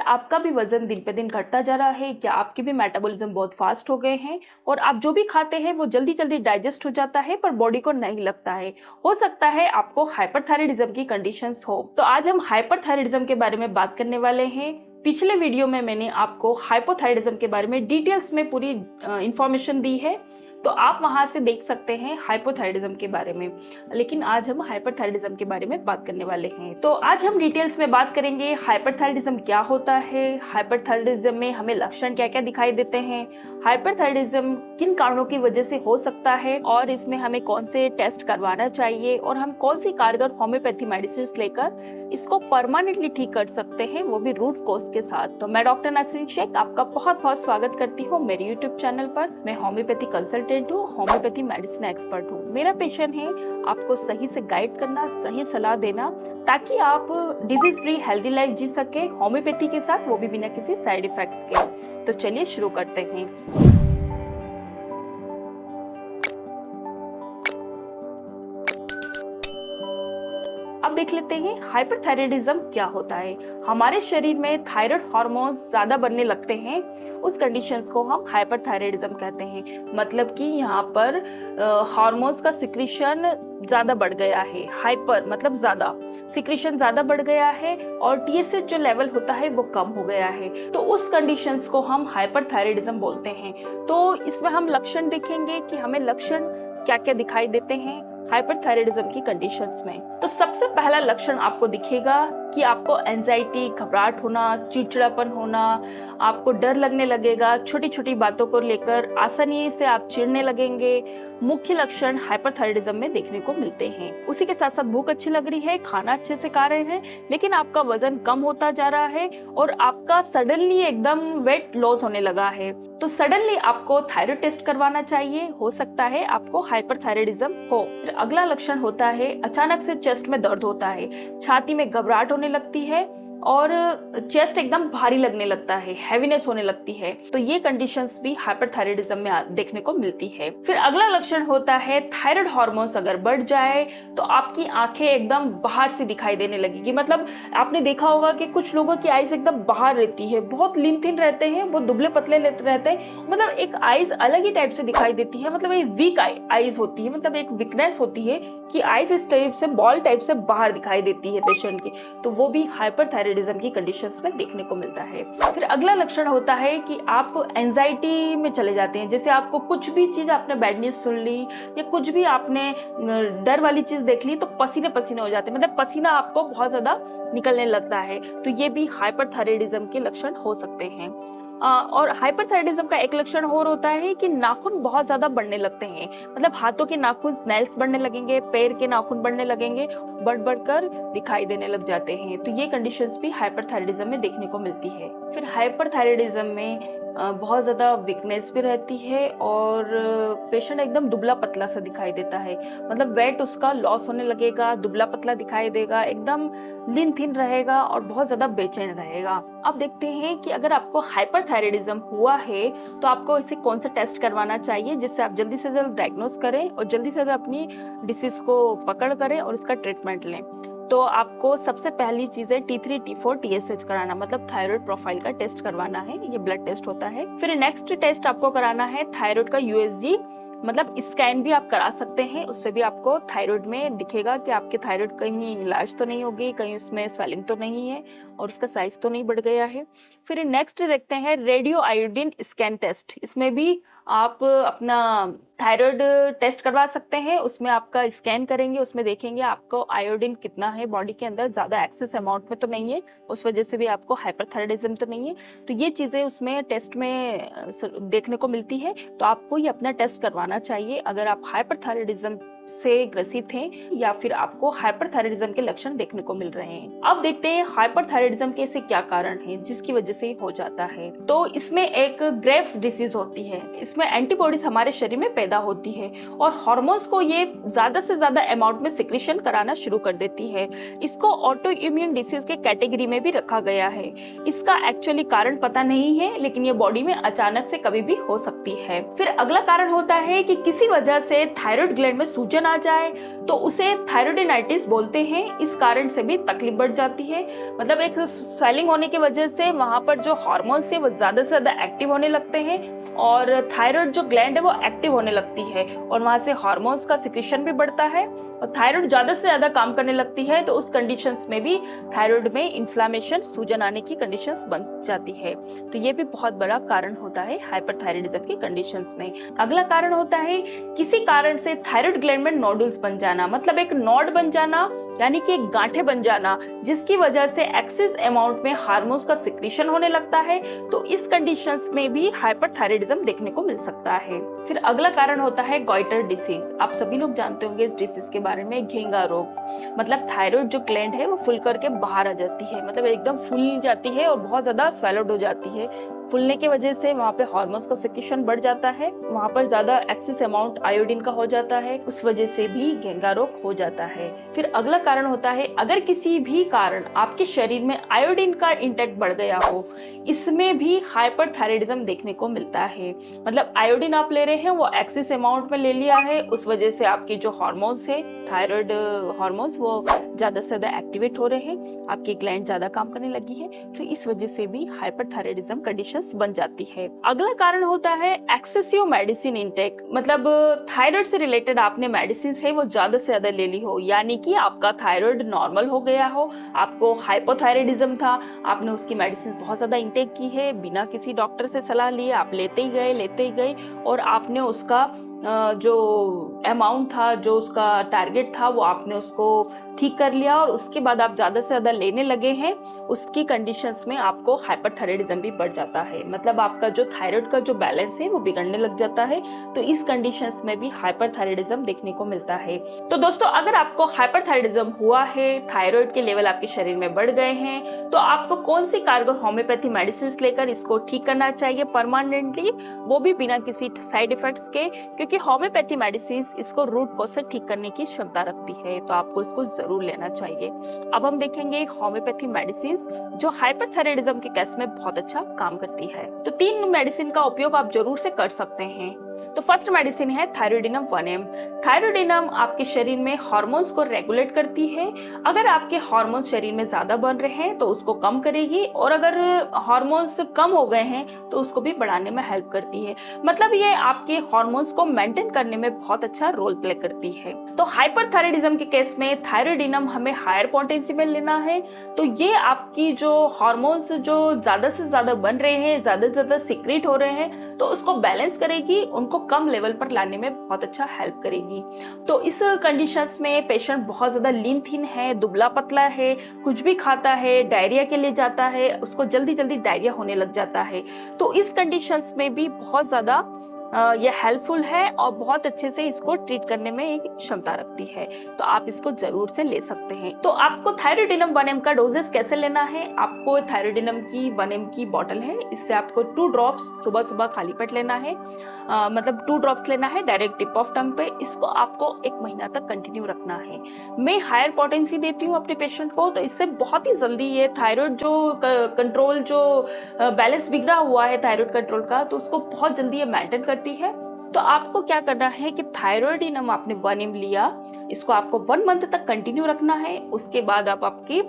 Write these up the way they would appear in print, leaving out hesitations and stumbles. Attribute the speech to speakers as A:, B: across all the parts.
A: आपका भी वजन दिन पे दिन घटता जा रहा है? क्या आपके भी मेटाबॉलिज्म बहुत फास्ट हो गए हैं और आप जो भी खाते हैं वो जल्दी जल्दी डाइजेस्ट हो जाता है पर बॉडी को नहीं लगता है? हो सकता है आपको हाइपरथायराइडिज्म की कंडीशंस हो। तो आज हम हाइपरथायराइडिज्म के बारे में बात करने वाले हैं। पिछले वीडियो में मैंने आपको हाइपोथायराइडिज्म के बारे में डिटेल्स में पूरी इंफॉर्मेशन दी है, तो आप वहां से देख सकते हैं हाइपोथायराइडिज्म के बारे में। लेकिन आज हम हाइपरथायराइडिज्म के बारे में बात करने वाले हैं। तो आज हम डिटेल्स में बात करेंगे हाइपरथायराइडिज्म क्या होता है, हाइपरथायराइडिज्म में हमें लक्षण क्या क्या दिखाई देते हैं, हाइपरथायराइडिज्म किन कारणों की वजह से हो सकता है और इसमें हमें कौन से टेस्ट करवाना चाहिए और हम कौन सी कारगर होम्योपैथी मेडिसिन लेकर इसको परमानेंटली ठीक कर सकते हैं, वो भी रूट कॉज के साथ। तो मैं डॉक्टर नसरीन शेख आपका बहुत बहुत स्वागत करती हूँ मेरे यूट्यूब चैनल पर। मैं होम्योपैथी कंसल्टेंट हूँ, होम्योपैथी मेडिसिन एक्सपर्ट हूँ। मेरा पैशन है आपको सही से गाइड करना, सही सलाह देना, ताकि आप डिजीज फ्री हेल्दी लाइफ जी सके होम्योपैथी के साथ, वो भी बिना किसी साइड इफेक्ट्स के। तो चलिए शुरू करते हैं। अब देख लेते हैं हाइपरथायराइडिज्म क्या होता है। हमारे शरीर में थायराइड हार्मोन्स ज्यादा बनने लगते हैं, उस कंडीशंस को हम हाइपरथायराइडिज्म कहते हैं। मतलब कि यहाँ पर हार्मोन्स का सिक्रीशन ज्यादा बढ़ गया है। हाइपर मतलब ज्यादा, सिक्रीशन ज्यादा बढ़ गया है और टीएसएच जो लेवल होता है वो कम हो गया है। तो उस कंडीशंस को हम हाइपरथायराइडिज्म बोलते हैं। तो इसमें हम लक्षण देखेंगे कि हमें लक्षण क्या क्या दिखाई देते हैं हाइपरथायराइडिज्म की कंडीशंस में। तो सबसे पहला लक्षण आपको दिखेगा कि आपको एंजाइटी, घबराहट होना, चिड़चिड़ापन होना, आपको डर लगने लगेगा, छोटी छोटी बातों को लेकर आसानी से आप चिढ़ने लगेंगे। मुख्य लक्षण हाइपरथायराइडिज्म में देखने को मिलते हैं। उसी के साथ साथ भूख अच्छी लग रही है, खाना अच्छे से खा रहे हैं, लेकिन आपका वजन कम होता जा रहा है और आपका सडनली एकदम वेट लॉस होने लगा है। तो सडनली आपको थायराइड टेस्ट करवाना चाहिए, हो सकता है आपको हाइपरथायराइडिज्म हो। अगला लक्षण होता है अचानक से चेस्ट में दर्द होता है, छाती में घबराहट होने लगती है और चेस्ट एकदम भारी लगने लगता है, हैवीनेस होने लगती है। तो ये कंडीशंस भी हाइपरथायराइडिज्म में देखने को मिलती है। फिर अगला लक्षण होता है थायराइड हार्मोन्स अगर बढ़ जाए तो आपकी आंखें एकदम बाहर से दिखाई देने लगेगी। मतलब आपने देखा होगा कि कुछ लोगों की आईज एकदम बाहर रहती है, बहुत लीन थिन रहते हैं, बहुत दुबले पतले रहते हैं, मतलब एक आईज अलग ही टाइप से दिखाई देती है। मतलब एक वीक आईज होती है, मतलब एक वीकनेस होती है कि आईज इस टाइप से बॉल टाइप से बाहर दिखाई देती है पेशेंट की। तो वो भी हाइपरथायराइडिज्म की कंडीशंस में देखने को मिलता है। फिर अगला लक्षण होता है कि आप एंजाइटी में चले जाते हैं। जैसे आपको कुछ भी चीज, आपने बैड न्यूज सुन ली या कुछ भी आपने डर वाली चीज देख ली तो पसीने पसीने हो जाते हैं, मतलब पसीना आपको बहुत ज्यादा निकलने लगता है। तो ये भी हाइपरथायराइडिज्म के लक्षण हो सकते हैं। और हाइपरथायराइडिज्म का एक लक्षण और होता है कि नाखून बहुत ज्यादा बढ़ने लगते हैं। मतलब हाथों के नाखून, नेल्स बढ़ने लगेंगे, पैर के नाखून बढ़ने लगेंगे, बढ़कर दिखाई देने लग जाते हैं। तो ये कंडीशंस भी हाइपरथायराइडिज्म में देखने को मिलती है। फिर हाइपरथायराइडिज्म में बहुत ज्यादा वीकनेस भी रहती है और पेशेंट एकदम दुबला पतला सा दिखाई देता है। मतलब वेट उसका लॉस होने लगेगा, दुबला पतला दिखाई देगा, एकदम लीन थिन रहेगा और बहुत ज्यादा बेचैन रहेगा। अब देखते हैं कि अगर आपको हाइपरथायराइडिज्म हुआ है तो आपको इसे कौन सा टेस्ट करवाना चाहिए जिससे आप जल्दी से जल्द डायग्नोस करें और जल्दी से जल्द अपनी डिसीज को पकड़ करें और इसका ट्रीटमेंट लें। तो आपको सबसे पहली चीज है T3, T4, TSH कराना, मतलब थायराइड प्रोफाइल का टेस्ट करवाना है। ये ब्लड टेस्ट होता है। फिर नेक्स्ट टेस्ट आपको कराना है थायराइड का USG, मतलब स्कैन भी आप करा सकते हैं। उससे भी आपको थायराइड में दिखेगा कि आपके थायराइड कहीं इलाज तो नहीं होगी, कहीं उसमें स्वेलिंग तो नहीं है और उसका साइज तो नहीं बढ़ गया है। फिर नेक्स्ट देखते हैं रेडियो आयोडीन स्कैन टेस्ट। इसमें भी आप अपना थायराइड टेस्ट करवा सकते हैं। उसमें आपका स्कैन करेंगे, उसमें देखेंगे आपको आयोडीन कितना है बॉडी के अंदर, ज्यादा एक्सेस अमाउंट में तो नहीं है, उस वजह से भी आपको हाइपरथायराइडिज्म तो नहीं है। तो ये चीजें उसमें टेस्ट में देखने को मिलती है। तो आपको ये अपना टेस्ट करवाना चाहिए अगर आप हाइपरथायराइडिज्म से ग्रसित हैं या फिर आपको हाइपरथायराइडिज्म के लक्षण देखने को मिल रहे हैं। अब देखते हैं हाइपरथायराइडिज्म के ऐसे क्या कारण है जिसकी वजह से हो जाता है। तो इसमें एक ग्रेव्स डिसीज होती है। जिसमें एंटीबॉडीज हमारे शरीर में पैदा होती है और हार्मोन्स को ये ज्यादा से ज्यादा अमाउंट में सिक्रीशन कराना शुरू कर देती है। इसको ऑटो इम्यून डिसीज के कैटेगरी में भी रखा गया है। इसका एक्चुअली कारण पता नहीं है, लेकिन ये बॉडी में अचानक से कभी भी हो सकती है। फिर अगला कारण होता है कि किसी वजह से थायराइड ग्लैंड में सूजन आ जाए तो उसे थायराइडिनाइटिस बोलते हैं। इस कारण से भी तकलीफ बढ़ जाती है, मतलब एक स्वेलिंग होने की वजह से वहां पर जो हार्मोन्स है वो ज्यादा से ज्यादा एक्टिव होने लगते हैं और थायराइड जो ग्लैंड है वो एक्टिव होने लगती है और वहां से हार्मोन्स का सिक्रीशन भी बढ़ता है और थायराइड ज्यादा से ज्यादा काम करने लगती है। तो उस कंडीशंस में भी थायराइड में इन्फ्लामेशन, सूजन आने की कंडीशंस बन जाती है। तो ये भी बहुत बड़ा कारण होता है हाइपरथायराइडिज्म की कंडीशंस में। अगला कारण होता है किसी कारण से थायराइड ग्लैंड में नोडुल्स बन जाना, मतलब एक नोड बन जाना, यानी कि एक गांठें बन जाना, जिसकी वजह से एक्सेस अमाउंट में हार्मोन्स का सिक्रीशन होने लगता है। तो इस कंडीशंस में भी हाइपरथायराइडिज्म देखने को मिल सकता है। फिर अगला कारण होता है गॉइटर डिसीज। आप सभी लोग जानते होंगे इस डिसीज के बारे में, घेंगा रोग। मतलब थायराइड जो ग्लैंड है वो फुल करके बाहर आ जाती है, मतलब एकदम फूल जाती है और बहुत ज्यादा स्वेलोड हो जाती है। फूलने की वजह से वहाँ पे हार्मोन्स का सिक्रीशन बढ़ जाता है, वहाँ पर ज्यादा एक्सेस अमाउंट आयोडीन का हो जाता है, उस वजह से भी घेंगा रोग हो जाता है। फिर अगला कारण होता है अगर किसी भी कारण आपके शरीर में आयोडीन का इंटेक बढ़ गया हो, इसमें भी हाइपरथायराइडिज्म देखने को मिलता है। मतलब आयोडीन आप ले रहे हैं वो एक्सेस अमाउंट में ले लिया है, उस वजह से आपके जो हार्मोन्स है, थायराइड हार्मोन्स, वो ज्यादा से ज्यादा एक्टिवेट हो रहे हैं, आपकी ग्लैंड ज्यादा काम करने लगी है, तो इस वजह से भी हाइपरथायराइडिज्म कंडीशन बन जाती है। अगला कारण होता है एक्सेसिव मेडिसिन इंटेक। मतलब थायराइड से रिलेटेड आपने मेडिसिन है वो ज्यादा से ज्यादा ले ली हो, यानी कि आपका थायराइड नॉर्मल हो गया हो, आपको हाइपोथायराइडिज्म था, आपने उसकी मेडिसिन बहुत ज्यादा इंटेक की है, बिना किसी डॉक्टर से सलाह लिए आप लेते ही गए और आपने उसका जो अमाउंट था, जो उसका टारगेट था, वो आपने उसको ठीक कर लिया और उसके बाद आप ज्यादा से ज्यादा लेने लगे हैं, उसकी कंडीशंस में आपको हाइपरथायराइडिज्म भी बढ़ जाता है। मतलब आपका जो थायराइड का जो बैलेंस है वो बिगड़ने लग जाता है। तो इस कंडीशंस में भी हाइपरथायराइडिज्म देखने को मिलता है। तो दोस्तों, अगर आपको हाइपरथायराइडिज्म हुआ है, थायराइड के लेवल आपके शरीर में बढ़ गए हैं, तो आपको कौन सी कारगर होम्योपैथी मेडिसिन लेकर इसको ठीक करना चाहिए परमानेंटली, वो भी बिना किसी साइड इफेक्ट्स के, क्योंकि होम्योपैथी मेडिसिन इसको रूट कॉज से ठीक करने की क्षमता रखती है। तो आपको इसको जरूर लेना चाहिए। अब हम देखेंगे होम्योपैथी मेडिसिन जो हाइपरथायराइडिज्म के केस में बहुत अच्छा काम करती है। तो 3 मेडिसिन का उपयोग आप जरूर से कर सकते हैं। तो फर्स्ट मेडिसिन है थायरोडिनम 1M। थायरोडिनम आपके शरीर में हार्मोन्स को रेगुलेट करती है। अगर आपके हार्मोन्स शरीर में ज्यादा बन रहे हैं तो उसको कम करेगी, और अगर हार्मोन्स कम हो गए हैं तो उसको भी बढ़ाने में हेल्प करती है। मतलब ये आपके हार्मोन्स को मेंटेन करने में बहुत अच्छा रोल प्ले करती है। तो हाइपरथायराइडिज्म के केस में थायरोडिनम हमें हायर पोटेंसी में लेना है। तो ये आपकी जो हार्मोन्स जो ज्यादा से ज्यादा बन रहे हैं, ज्यादा से ज्यादा सीक्रेट हो रहे हैं, तो उसको बैलेंस करेगी, उनको कम लेवल पर लाने में बहुत अच्छा हेल्प करेगी। तो इस कंडीशंस में पेशेंट बहुत ज्यादा लीन थीन है, दुबला पतला है, कुछ भी खाता है डायरिया के लिए जाता है, उसको जल्दी जल्दी डायरिया होने लग जाता है। तो इस कंडीशंस में भी बहुत ज्यादा ये हेल्पफुल है और बहुत अच्छे से इसको ट्रीट करने में एक क्षमता रखती है। तो आप इसको जरूर से ले सकते हैं। तो आपको थायरोडिनम 1M का डोजेस कैसे लेना है? आपको थायरोडिनम की 1M की बोतल है, इससे आपको 2 ड्रॉप्स सुबह सुबह खाली पेट लेना है। मतलब 2 ड्रॉप्स लेना है डायरेक्ट टिप ऑफ टंग पे। इसको आपको 1 महीना तक कंटिन्यू रखना है। मैं हायर पोटेंसी देती हूँ अपने पेशेंट को, तो इससे बहुत ही जल्दी ये थायराइड जो कंट्रोल, जो बैलेंस बिगड़ा हुआ है थायराइड कंट्रोल का, तो उसको बहुत जल्दी ये मेंटेन करती है। तो आपको क्या करना है कि थायरोडिनम आपने 1M लिया, इसको आपको 1 मंथ तक कंटिन्यू रखना है। उसके बाद आप आपके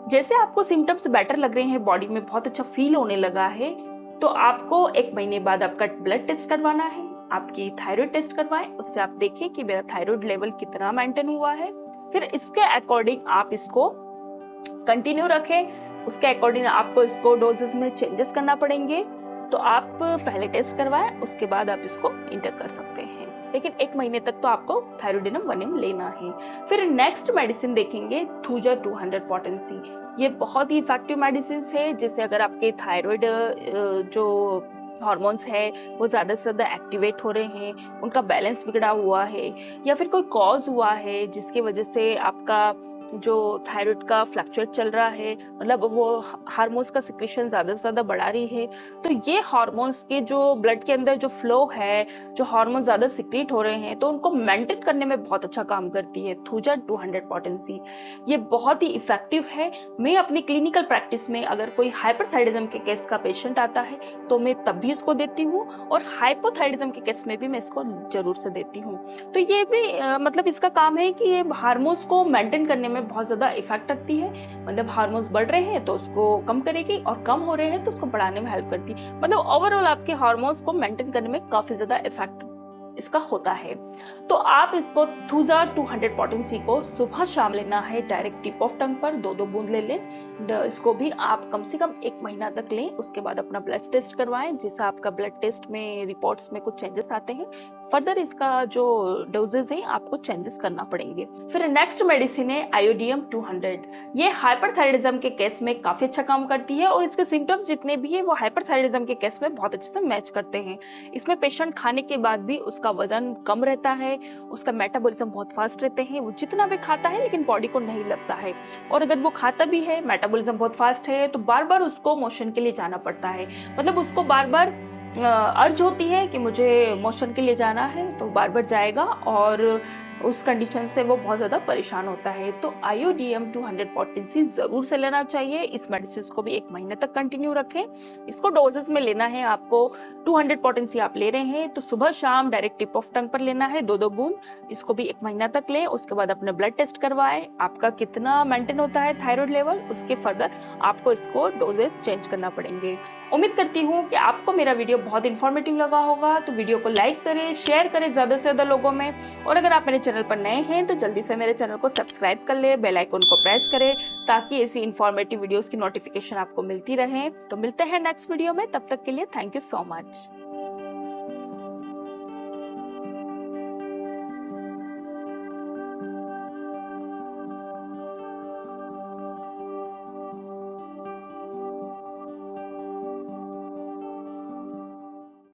A: जैसे आपको सिम्टम्स बेटर लग रहे हैं, बॉडी में बहुत अच्छा फील होने लगा है, तो आपको 1 महीने बाद आपका ब्लड टेस्ट करवाना है, आपकी थायराइड टेस्ट करवाएं, उससे आप देखें कि मेरा थायराइड लेवल कितना मेंटेन हुआ है। फिर इसके अकॉर्डिंग आप इसको कंटिन्यू रखें। उसके अकॉर्डिंग आपको इसको डोजेस में चेंजेस करना पड़ेंगे। तो आप पहले टेस्ट करवाएं, उसके बाद आप इसको इंटर कर सकते हैं, लेकिन 1 महीने तक तो आपको थायरोडिनम 1M लेना है। फिर नेक्स्ट मेडिसिन देखेंगे थूजा 200 पोटेंसी। ये बहुत ही इफेक्टिव मेडिसिन है, जिससे अगर आपके थायराइड जो हार्मोन्स है वो ज़्यादा से ज़्यादा एक्टिवेट हो रहे हैं, उनका बैलेंस बिगड़ा हुआ है, या फिर कोई कॉज हुआ है जिसकी वजह से आपका जो थायराइड का फ्लक्चुएट चल रहा है, मतलब वो हार्मोन्स का सिक्रेशन ज़्यादा से ज़्यादा बढ़ा रही है, तो ये हार्मोन्स के जो ब्लड के अंदर जो फ्लो है, जो हार्मोन ज़्यादा सिक्रीट हो रहे हैं, तो उनको मेंटेन करने में बहुत अच्छा काम करती है थूजा 200 पोटेंसी। ये बहुत ही इफेक्टिव है। मैं अपनी क्लिनिकल प्रैक्टिस में अगर कोई हाइपरथायराइडिज्म के केस का पेशेंट आता है तो मैं तब भी इसको देती हूँ, और हाइपोथायराइडिज्म के केस में भी मैं इसको जरूर से देती हूँ। तो ये भी मतलब इसका काम है कि ये हार्मोन्स को मेंटेन करने में बहुत ज़्यादा इफेक्ट रखती है। मतलब हार्मोन्स बढ़ रहे हैं तो उसको कम करेगी, और कम हो रहे हैं तो उसको बढ़ाने में हेल्प करती है। मतलब ओवरऑल आपके हार्मोन्स को मेंटेन करने में काफ़ी ज़्यादा इफेक्ट इसका होता है। तो आप इसको थूजा 200 पोटेंसी को सुबह शाम लेना है, डायरेक्ट टिप ऑफ टंग पर 2-2 बूंद ले लें। इसको भी आप कम से कम 1 महीना तक लें। उसके बाद अपना ब्लड टेस्ट करवाएं, जैसा आपका ब्लड टेस्ट में रिपोर्ट्स में कुछ चेंजेस आते हैं, फर्दर इसका जो डोजेज है आपको चेंजेस करना पड़ेंगे। फिर नेक्स्ट मेडिसिन है आयोडियम 200। ये हाइपरथायराइडिज्म के केस में काफी अच्छा काम करती है, और इसके सिम्टम्स जितने भी है वो हाइपरथायराइडिज्म के केस में बहुत अच्छे से मैच करते हैं। इसमें पेशेंट खाने के बाद भी उसका वजन कम रहता है, उसका मेटाबॉलिज्म बहुत फास्ट रहते हैं, वो जितना भी खाता है लेकिन बॉडी को नहीं लगता है। और अगर वो खाता भी है, मेटाबॉलिज्म बहुत फास्ट है, तो बार बार उसको मोशन के लिए जाना पड़ता है। मतलब उसको बार बार अर्ज होती है कि मुझे मोशन के लिए जाना है, तो बार बार जाएगा, और उस कंडीशन से वो बहुत ज़्यादा परेशान होता है। तो आयोडीएम 200 पोटेंसी ज़रूर से लेना चाहिए। इस मेडिसिन को भी 1 महीने तक कंटिन्यू रखें। इसको डोजेस में लेना है आपको। 200 पोटेंसी आप ले रहे हैं तो सुबह शाम डायरेक्ट टिप ऑफ टंग पर लेना है 2-2 बूंद। इसको भी 1 महीना तक लें। उसके बाद अपने ब्लड टेस्ट करवाएं, आपका कितना मेंटेन होता है थायराइड लेवल, उसके फर्दर आपको इसको डोजेस चेंज करना पड़ेंगे। उम्मीद करती हूँ कि आपको मेरा वीडियो बहुत इन्फॉर्मेटिव लगा होगा। तो वीडियो को लाइक करें, शेयर करें ज़्यादा से ज़्यादा लोगों में, और अगर आप मेरे चैनल पर नए हैं तो जल्दी से मेरे चैनल को सब्सक्राइब कर ले, बेल आइकन को प्रेस करें, ताकि ऐसी इन्फॉर्मेटिव वीडियोस की नोटिफिकेशन आपको मिलती रहे। तो मिलते हैं नेक्स्ट वीडियो में, तब तक के लिए थैंक यू सो मच।